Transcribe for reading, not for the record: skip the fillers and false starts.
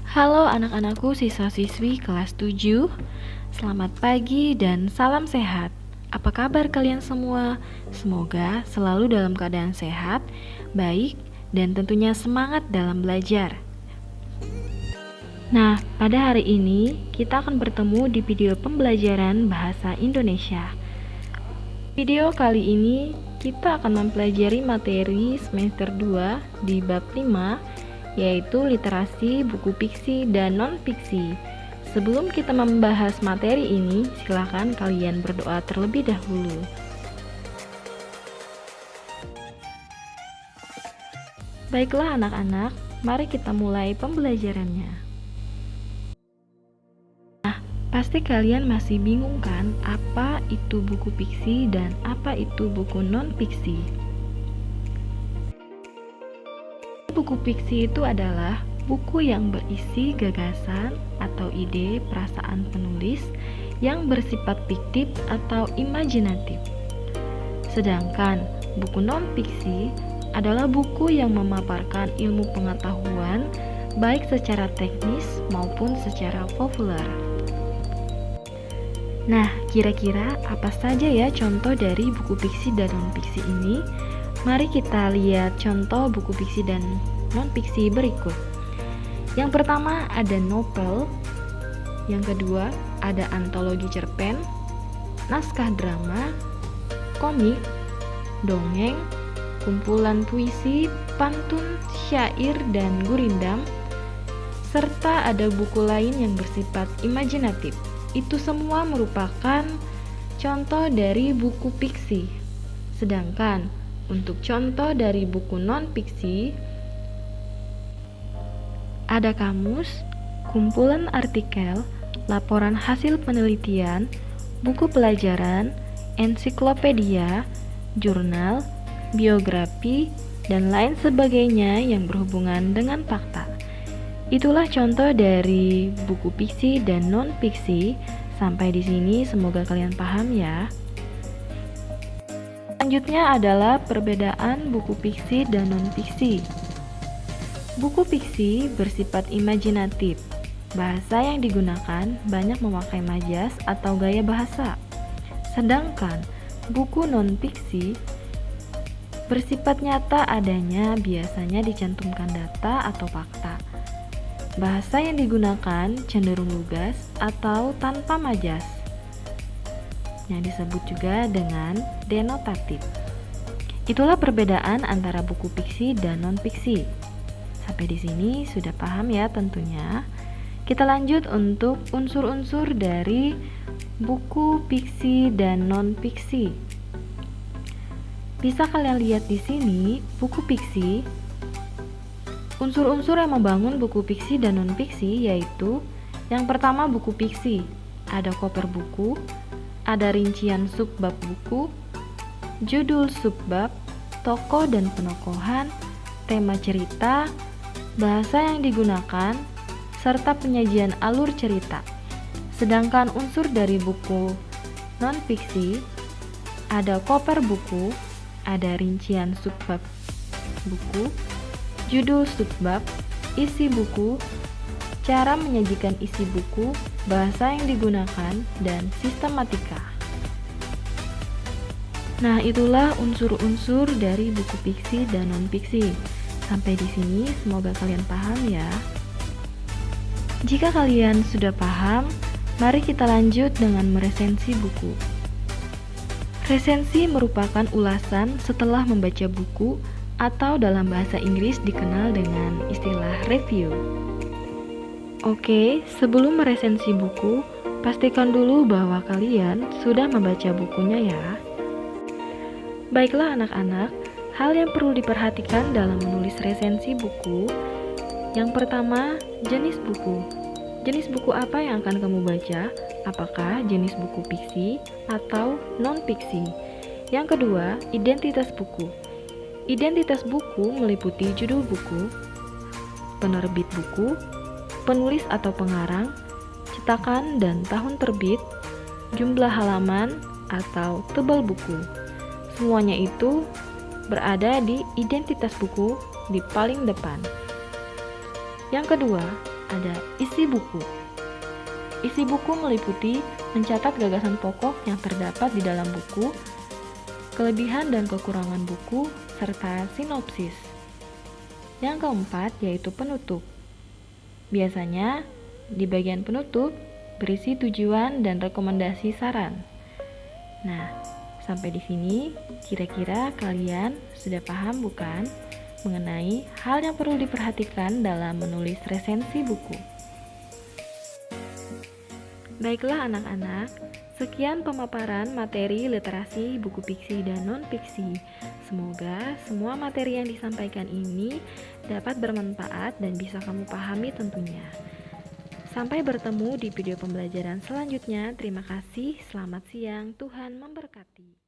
Halo anak-anakku siswa-siswi kelas 7. Selamat pagi dan salam sehat. Apa kabar kalian semua? Semoga selalu dalam keadaan sehat, baik, dan tentunya semangat dalam belajar. Nah, pada hari ini kita akan bertemu di video pembelajaran bahasa Indonesia. Video kali ini kita akan mempelajari materi semester 2 di bab 5, yaitu literasi, buku fiksi, dan non-fiksi. Sebelum kita membahas materi ini, silakan kalian berdoa terlebih dahulu. Baiklah anak-anak, mari kita mulai pembelajarannya. Nah, pasti kalian masih bingung kan apa itu buku fiksi dan apa itu buku non-fiksi? Buku fiksi itu adalah buku yang berisi gagasan atau ide perasaan penulis yang bersifat fiktif atau imajinatif. Sedangkan buku non-fiksi adalah buku yang memaparkan ilmu pengetahuan baik secara teknis maupun secara populer. Nah, kira-kira apa saja ya contoh dari buku fiksi dan non-fiksi ini? Mari kita lihat contoh buku fiksi dan non-fiksi berikut. Yang pertama ada novel, yang kedua ada antologi cerpen, naskah drama, komik, dongeng, kumpulan puisi, pantun, syair, dan gurindam, serta ada buku lain yang bersifat imajinatif. Itu semua merupakan contoh dari buku fiksi. Sedangkan untuk contoh dari buku non-fiksi, ada kamus, kumpulan artikel, laporan hasil penelitian, buku pelajaran, ensiklopedia, jurnal, biografi, dan lain sebagainya yang berhubungan dengan fakta. Itulah contoh dari buku fiksi dan non-fiksi. Sampai di sini semoga kalian paham ya. Selanjutnya adalah perbedaan buku fiksi dan non-fiksi. Buku fiksi bersifat imajinatif. Bahasa yang digunakan banyak memakai majas atau gaya bahasa. Sedangkan buku non-fiksi bersifat nyata adanya, biasanya dicantumkan data atau fakta. Bahasa yang digunakan cenderung lugas atau tanpa majas, yang disebut juga dengan denotatif. Itulah perbedaan antara buku fiksi dan non-fiksi. Sampai di sini sudah paham ya tentunya. Kita lanjut untuk unsur-unsur dari buku fiksi dan non-fiksi. Bisa kalian lihat di sini, buku fiksi, unsur-unsur yang membangun buku fiksi dan non-fiksi yaitu yang pertama buku fiksi, ada cover buku, ada rincian subbab buku, judul subbab, tokoh dan penokohan, tema cerita, bahasa yang digunakan, serta penyajian alur cerita. Sedangkan unsur dari buku non-fiksi, ada cover buku, ada rincian subbab buku, judul subbab, isi buku, cara menyajikan isi buku, bahasa yang digunakan, dan sistematika. Nah, itulah unsur-unsur dari buku fiksi dan non-fiksi. Sampai di sini semoga kalian paham ya. Jika kalian sudah paham, mari kita lanjut dengan meresensi buku. Resensi merupakan ulasan setelah membaca buku atau dalam bahasa Inggris dikenal dengan istilah review. Oke, sebelum meresensi buku, pastikan dulu bahwa kalian sudah membaca bukunya ya. Baiklah anak-anak, hal yang perlu diperhatikan dalam menulis resensi buku. Yang pertama, jenis buku. Jenis buku apa yang akan kamu baca? Apakah jenis buku fiksi atau non-fiksi? Yang kedua, identitas buku. Identitas buku meliputi judul buku, penerbit buku, penulis atau pengarang, cetakan dan tahun terbit, jumlah halaman atau tebal buku. Semuanya itu berada di identitas buku di paling depan. Yang kedua, ada isi buku. Isi buku meliputi mencatat gagasan pokok yang terdapat di dalam buku, kelebihan dan kekurangan buku, serta sinopsis. Yang keempat yaitu penutup. Biasanya di bagian penutup berisi tujuan dan rekomendasi saran. Nah, sampai di sini kira-kira kalian sudah paham bukan mengenai hal yang perlu diperhatikan dalam menulis resensi buku? Baiklah anak-anak, sekian pemaparan materi literasi buku fiksi dan non-fiksi. Semoga semua materi yang disampaikan ini dapat bermanfaat dan bisa kamu pahami tentunya. Sampai bertemu di video pembelajaran selanjutnya. Terima kasih, selamat siang, Tuhan memberkati.